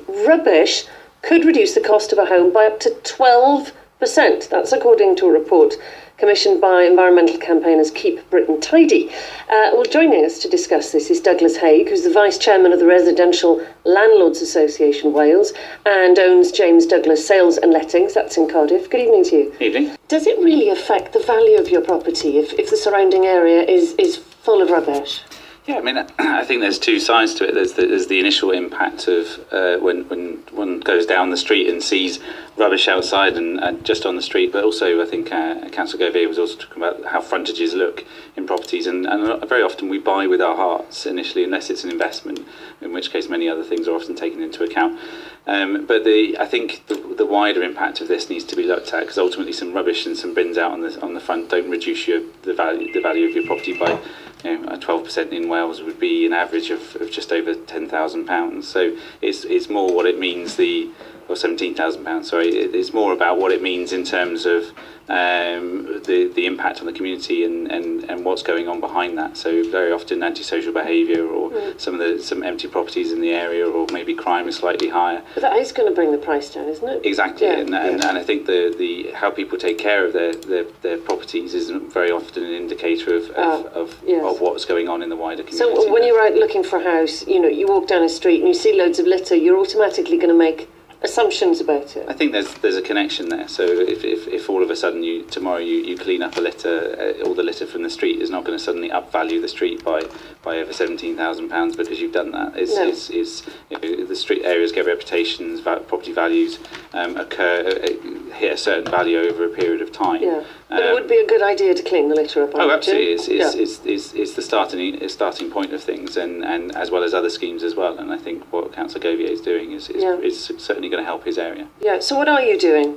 rubbish could reduce the cost of a home by up to 12%. That's according to a report commissioned by environmental campaigners Keep Britain Tidy. Well, joining us to discuss this is Douglas Haig, who's the Vice Chairman of the Residential Landlords Association Wales and owns James Douglas Sales and Lettings. That's in Cardiff. Good evening to you. Evening. Does it really affect the value of your property if the surrounding area is full of rubbish? Yeah, I mean, I think there's two sides to it. There's the initial impact of when one goes down the street and sees rubbish outside and just on the street, but also I think Councillor Davies was also talking about how frontages look in properties, and very often we buy with our hearts initially, unless it's an investment, in which case many other things are often taken into account. But I think the wider impact of this needs to be looked at, because ultimately some rubbish and some bins out on the front don't reduce the value of your property by 12% in Wales would be an average of just over £10,000. So it's more what it means or £17,000. Sorry, it's more about what it means in terms of the impact on the community and what's going on behind that. So very often antisocial behaviour or some empty properties in the area, or maybe crime is slightly higher. But that is going to bring the price down, isn't it? Exactly, yeah. And I think the how people take care of their properties is very often an indicator of what's going on in the wider community. So when you're out looking for a house, you walk down a street and you see loads of litter, you're automatically going to make assumptions about it. I think there's a connection there. So if all of a sudden tomorrow you clean up a litter, all the litter from the street is not going to suddenly upvalue the street by over £17,000 because you've done that. The street areas get reputations, property values hit a certain value over a period of time. Yeah. But it would be a good idea to clean the litter up. Absolutely. It's the starting point of things, and as well as other schemes as well. And I think what Councillor Davies is doing is certainly going to help his area. Yeah. So what are you doing?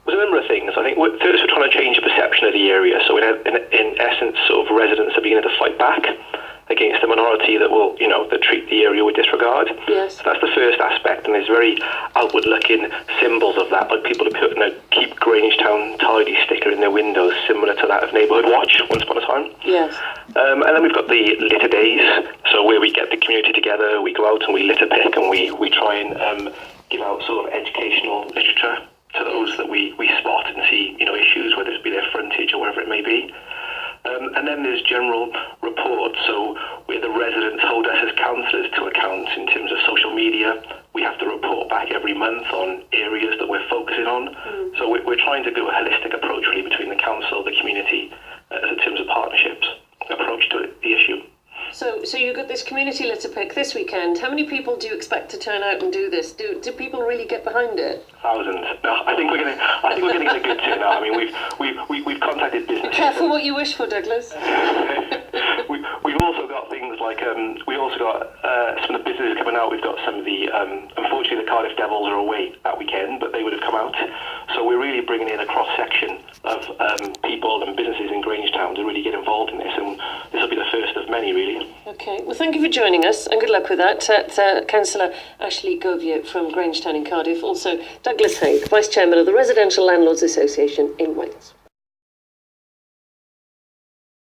There's a number of things. I think first we're trying to change the perception of the area. So in essence, sort of residents are beginning to fight back against the minority that will, that treat the area with disregard. Yes. So that's the first aspect, and there's very outward-looking symbols of that, like people who put Keep Grangetown Tidy sticker in their windows, similar to that of Neighbourhood Watch once upon a time. Yes. And then we've got the litter days, so where we get the community together, we go out and we litter pick, and we try and give out sort of educational literature to those that we spot and see, issues, whether it be their frontage or whatever it may be. And then there's general reports, so where the residents hold us as councillors to account in terms of social media. We have to report back every month on areas that we're focusing on. So we're trying to do a holistic approach really between the council, the community, in terms of partnerships approach to the issue. So you got this community litter pick this weekend. How many people do you expect to turn out and do this? Do people really get behind it? Thousands. No, I think we're going to get a good turnout. I mean, we've contacted businesses. Be careful what you wish for, Douglas. We've also got things like some of the businesses coming out. We've got some of the unfortunately the Cardiff Devils are away that weekend, but they would have come out. So we're really bringing in a cross section of people and businesses in Grangetown to really get involved in this, and this will be the first of many, really. Okay, well, thank you for joining us, and good luck with that. Councillor Ashley Govier from Grangetown in Cardiff, also Douglas Haig, Vice Chairman of the Residential Landlords Association in Wales.